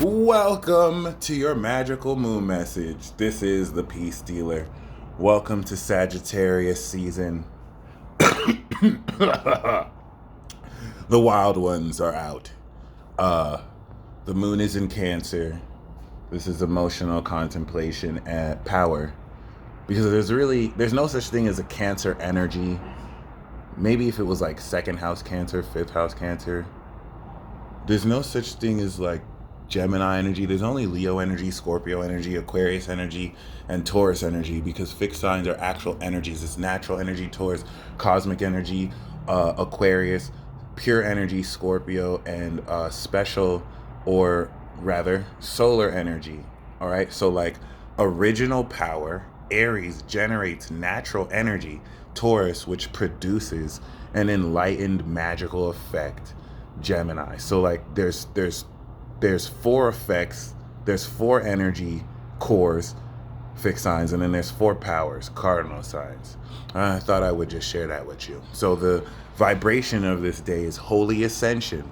Welcome to your magical moon message. This is the Peace Dealer. Welcome to Sagittarius season. The wild ones are out. The moon is in Cancer. This is emotional contemplation and power. Because there's no such thing as a Cancer energy. Maybe if it was like second house Cancer, fifth house Cancer. There's no such thing as like Gemini energy. There's only Leo energy, Scorpio energy, Aquarius energy, and Taurus energy, because fixed signs are actual energies. It's natural energy, Taurus, cosmic energy, Aquarius, pure energy, Scorpio, and special, or rather solar energy. All right, so like original power, Aries generates natural energy, Taurus, which produces an enlightened magical effect, Gemini. So like there's four effects, there's four energy cores, fixed signs, and then there's four powers, cardinal signs. I thought I would just share that with you. So the vibration of this day is holy ascension.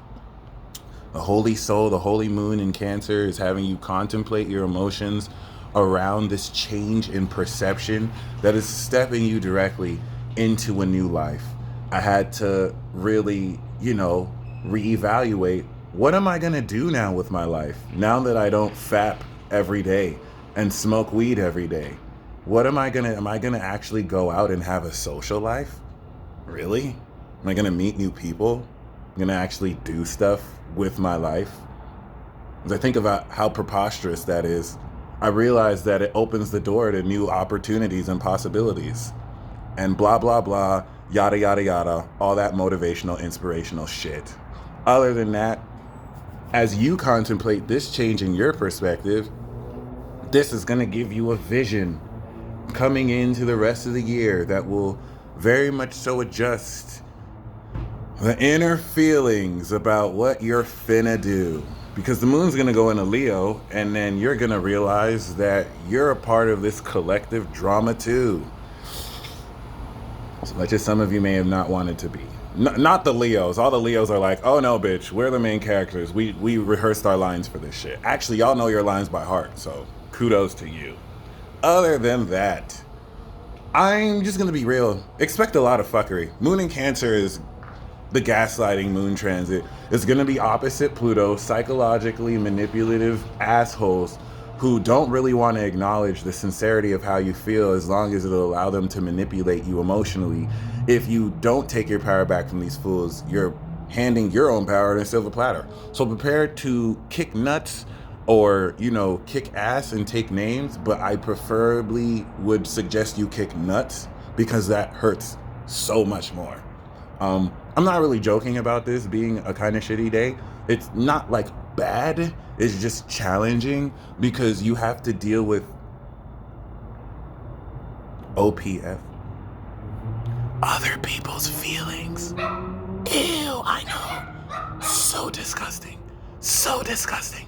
The holy soul, the holy moon in Cancer is having you contemplate your emotions around this change in perception that is stepping you directly into a new life. I had to really, reevaluate, what am I gonna do now with my life now that I don't fap every day and smoke weed every day? Am I gonna actually go out and have a social life? Really? Am I gonna meet new people? I'm gonna actually do stuff with my life? As I think about how preposterous that is, I realize that it opens the door to new opportunities and possibilities. And blah, blah, blah, yada, yada, yada, all that motivational, inspirational shit. Other than that, as you contemplate this change in your perspective, this is going to give you a vision coming into the rest of the year that will very much so adjust the inner feelings about what you're finna do. Because the moon's going to go into Leo, and then you're going to realize that you're a part of this collective drama too. As much as some of you may have not wanted to be. Not the Leos. All the Leos are like, oh no, bitch, we're the main characters. We rehearsed our lines for this shit. Actually, y'all know your lines by heart, so kudos to you. Other than that, I'm just gonna be real. Expect a lot of fuckery. Moon in Cancer is the gaslighting moon transit. It's gonna be opposite Pluto, psychologically manipulative assholes who don't really want to acknowledge the sincerity of how you feel, as long as it'll allow them to manipulate you emotionally. If you don't take your power back from these fools, you're handing your own power in a silver platter. So prepare to kick nuts or, kick ass and take names, but I preferably would suggest you kick nuts, because that hurts so much more. I'm not really joking about this being a kind of shitty day. It's not like bad, it's just challenging, because you have to deal with OPF, other people's feelings. Ew, I know. So disgusting. So disgusting.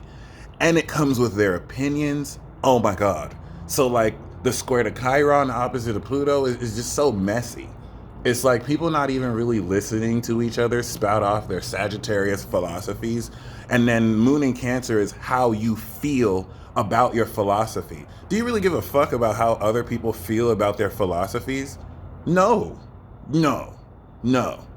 And it comes with their opinions. Oh my God. So like the square to Chiron opposite of Pluto is just so messy. It's like people not even really listening to each other spout off their Sagittarius philosophies. And then Moon in Cancer is how you feel about your philosophy. Do you really give a fuck about how other people feel about their philosophies? No.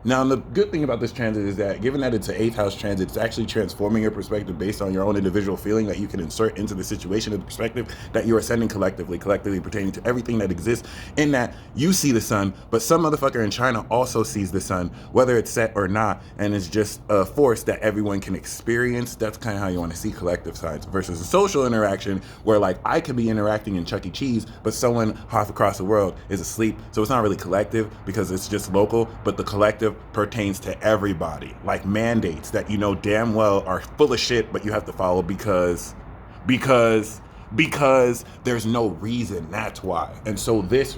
Now, the good thing about this transit is that, given that it's an 8th house transit, it's actually transforming your perspective based on your own individual feeling that you can insert into the situation and the perspective that you are sending collectively pertaining to everything that exists, in that you see the sun, but some motherfucker in China also sees the sun, whether it's set or not, and it's just a force that everyone can experience. That's kind of how you want to see collective signs, versus a social interaction where, like, I could be interacting in Chuck E. Cheese, but someone half across the world is asleep, so it's not really collective because it's just local, but the collective pertains to everybody, like mandates that you know damn well are full of shit, but you have to follow because there's no reason. That's why. And so this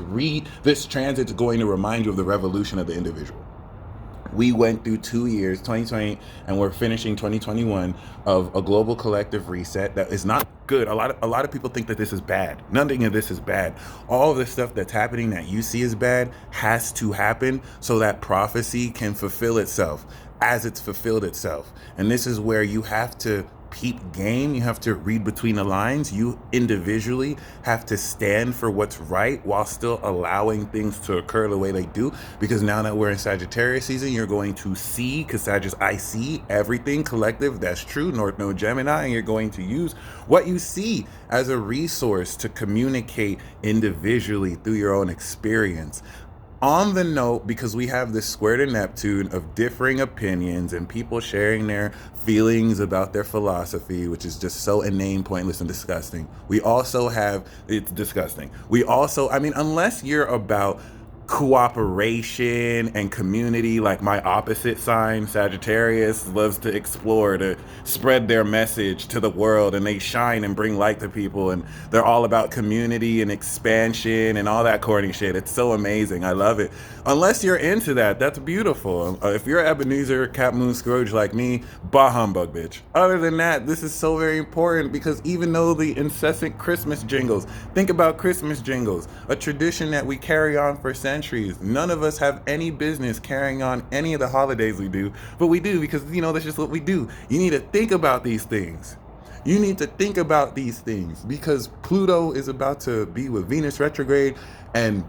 transit is going to remind you of the revolution of the individual. We went through 2 years, 2020, and we're finishing 2021, of a global collective reset that is not good. A lot of people think that this is bad. Nothing of this is bad. All of this stuff that's happening that you see as bad has to happen so that prophecy can fulfill itself as it's fulfilled itself. And this is where you have to peep game. You have to read between the lines. You individually have to stand for what's right while still allowing things to occur the way they do. Because now that we're in Sagittarius season, you're going to see, because Sagittarius, I see everything collective. That's true. North Node Gemini, and you're going to use what you see as a resource to communicate individually through your own experience. On the note, because we have this square to Neptune of differing opinions and people sharing their feelings about their philosophy, which is just so inane, pointless, and disgusting. We also have, it's disgusting. We also, I mean, unless you're about cooperation and community, like my opposite sign, Sagittarius, loves to explore, to spread their message to the world, and they shine and bring light to people, and they're all about community and expansion and all that corny shit. It's so amazing. I love it. Unless you're into that, that's beautiful. If you're Ebenezer, Cap Moon Scrooge like me, bah humbug, bitch. Other than that, this is so very important, because even though the incessant Christmas jingles, think about Christmas jingles, a tradition that we carry on for centuries. None of us have any business carrying on any of the holidays we do, but we do because, you know, that's just what we do. You need to think about these things. You need to think about these things because Pluto is about to be with Venus retrograde, and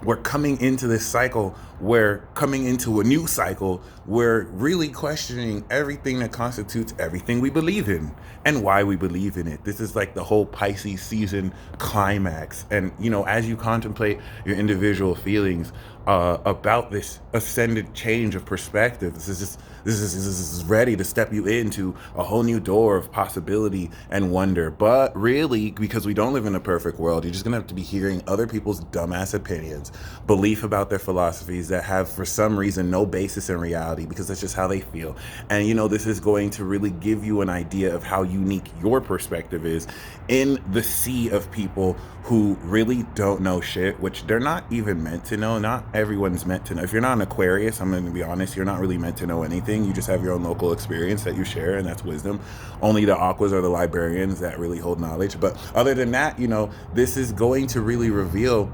we're coming into this cycle, we're coming into a new cycle, we're really questioning everything that constitutes everything we believe in and why we believe in it. This is like the whole Pisces season climax. And, you know, as you contemplate your individual feelings about this ascended change of perspective, this is ready to step you into a whole new door of possibility and wonder. But really, because we don't live in a perfect world, you're just gonna have to be hearing other people's dumbass opinions, belief about their philosophies that have for some reason no basis in reality, because that's just how they feel. And you know, this is going to really give you an idea of how unique your perspective is in the sea of people who really don't know shit, which they're not even meant to know. Not everyone's meant to know. If you're not an Aquarius, I'm going to be honest, you're not really meant to know anything. You just have your own local experience that you share, and that's wisdom. Only the Aquas or the Librarians that really hold knowledge. But other than that, you know, this is going to really reveal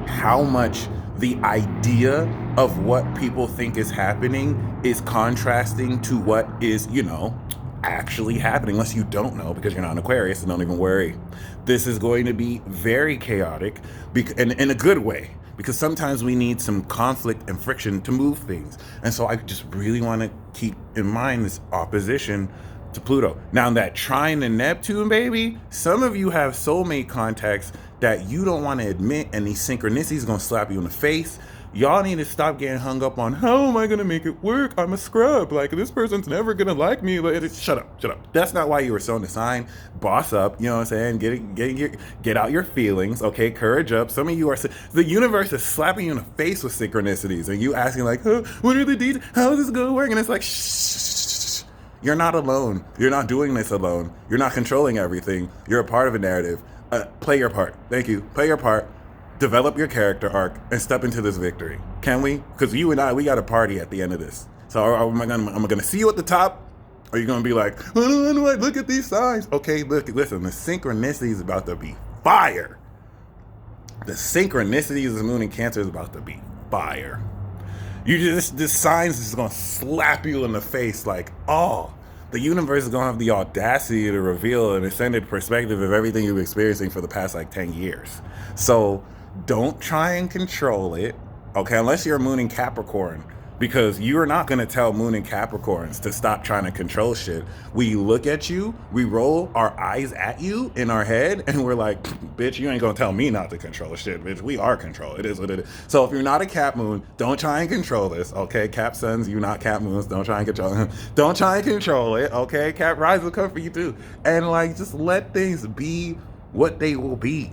how much the idea of what people think is happening is contrasting to what is, you know, actually happening, unless you don't know because you're not an Aquarius, and don't even worry. This is going to be very chaotic, in a good way, because sometimes we need some conflict and friction to move things. And so I just really want to keep in mind this opposition to Pluto. Now that trine to Neptune, baby, some of you have soulmate contacts that you don't want to admit, and these synchronicities are going to slap you in the face. Y'all need to stop getting hung up on, how am I going to make it work? I'm a scrub. Like, this person's never going to like me. Like, shut up. That's not why you were shown the sign. Boss up, you know what I'm saying? Get out your feelings, okay? Courage up. Some of you are, the universe is slapping you in the face with synchronicities, and you asking like, huh, what are the details? How is this going to work? And it's like, shh. You're not alone. You're not doing this alone. You're not controlling everything. You're a part of a narrative. Play your part. Thank you. Play your part. Develop your character arc and step into this victory. Can we? Because you and I, we got a party at the end of this. So am I gonna see you at the top? Or are you gonna be like, oh, look at these signs? Okay, listen, the synchronicity is about to be fire. The synchronicities of the moon in Cancer is about to be fire. This signs is gonna slap you in the face like, oh, the universe is gonna have the audacity to reveal an ascended perspective of everything you've been experiencing for the past like 10 years. So don't try and control it, okay? Unless you're a moon in Capricorn, because you're not going to tell moon in Capricorns to stop trying to control shit. We look at you, we roll our eyes at you in our head, and we're like, bitch, you ain't going to tell me not to control shit, bitch. We are control. It is what it is. So if you're not a Cap moon, don't try and control this, okay? Cap suns, you not Cap moons, don't try and control them. Don't try and control it, okay? Cap rise will come for you too. And like, just let things be what they will be.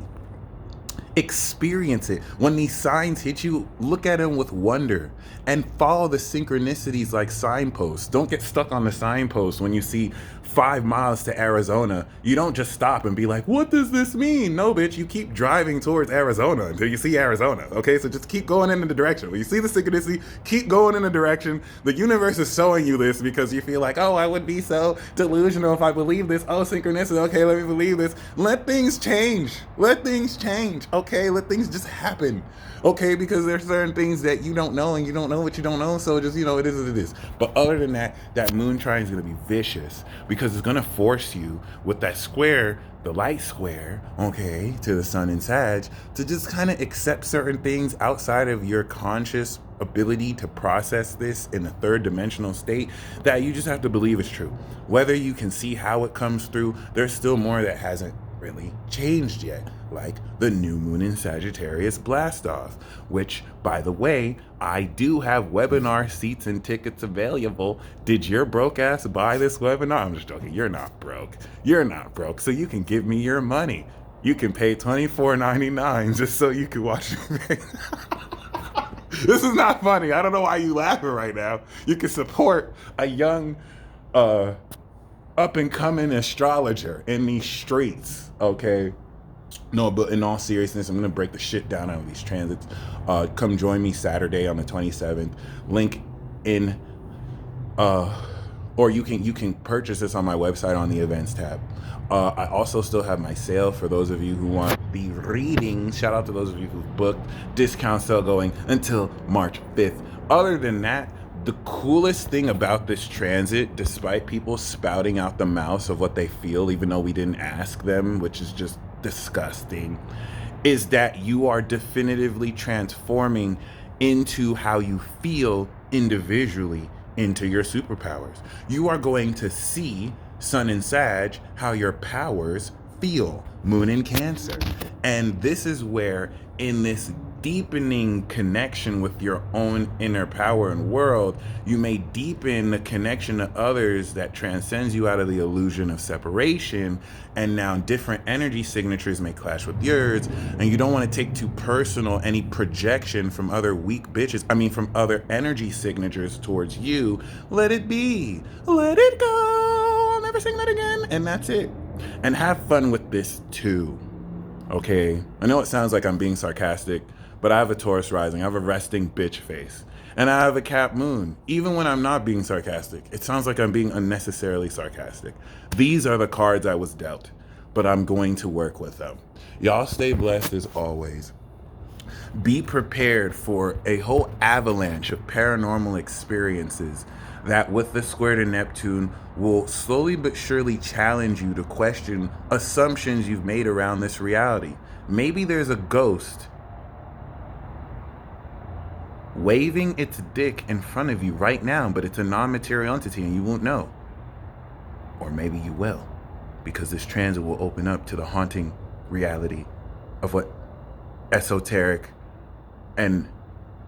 Experience it. When these signs hit you, look at them with wonder and follow the synchronicities like signposts. Don't get stuck on the signposts when you see 5 miles to Arizona. You don't just stop and be like, what does this mean? No, bitch, you keep driving towards Arizona until you see Arizona, okay? So just keep going in the direction. When you see the synchronicity, keep going in the direction. The universe is showing you this because you feel like, oh, I would be so delusional if I believe this. Oh, synchronicity, okay, let me believe this. Let things change. Let things change, okay? Let things just happen, okay? Because there's certain things that you don't know, and you don't know what you don't know, so just, you know, it is what it is. But other than that, that moon trine is going to be vicious because because it's going to force you with that square, the light square, okay, to the sun in Sag, to just kind of accept certain things outside of your conscious ability to process this in a third dimensional state that you just have to believe is true. Whether you can see how it comes through, there's still more that hasn't really changed yet, like the new moon in Sagittarius blast off, which, by the way, I do have webinar seats and tickets available. Did your broke ass buy this webinar? I'm just joking. You're not broke. You're not broke. So you can give me your money. You can pay $24.99 just so you can watch me. This is not funny. I don't know why you laughing right now. You can support a young up and coming astrologer in these streets, okay? No, but in all seriousness, I'm gonna break the shit down on these transits. Come join me Saturday on the 27th. Link in, or you can purchase this on my website on the events tab. I also still have my sale for those of you who want the reading. Shout out to those of you who've booked. Discount sale going until March 5th. Other than that, the coolest thing about this transit, despite people spouting out the mouth of what they feel, even though we didn't ask them, which is just disgusting, is that you are definitively transforming into how you feel individually into your superpowers. You are going to see, Sun in Sag, how your powers feel, Moon in Cancer. And this is where, in this deepening connection with your own inner power and world, you may deepen the connection to others that transcends you out of the illusion of separation. And now different energy signatures may clash with yours, and you don't want to take too personal any projection from other weak bitches, from other energy signatures towards you. Let it be, let it go, I'll never sing that again, and that's it. And have fun with this too, okay? I know it sounds like I'm being sarcastic, but I have a Taurus rising, I have a resting bitch face, and I have a Cap moon. Even when I'm not being sarcastic, it sounds like I'm being unnecessarily sarcastic. These are the cards I was dealt, but I'm going to work with them. Y'all stay blessed as always. Be prepared for a whole avalanche of paranormal experiences that, with the square to Neptune, will slowly but surely challenge you to question assumptions you've made around this reality. Maybe there's a ghost waving its dick in front of you right now, but it's a non-material entity and you won't know. Or maybe you will, because this transit will open up to the haunting reality of what esoteric and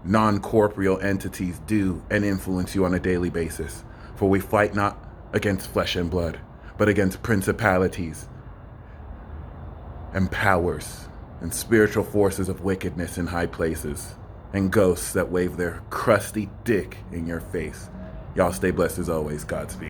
non-corporeal entities do and influence you on a daily basis. For we fight not against flesh and blood, but against principalities and powers and spiritual forces of wickedness in high places, and ghosts that wave their crusty dick in your face. Y'all stay blessed as always. Godspeed.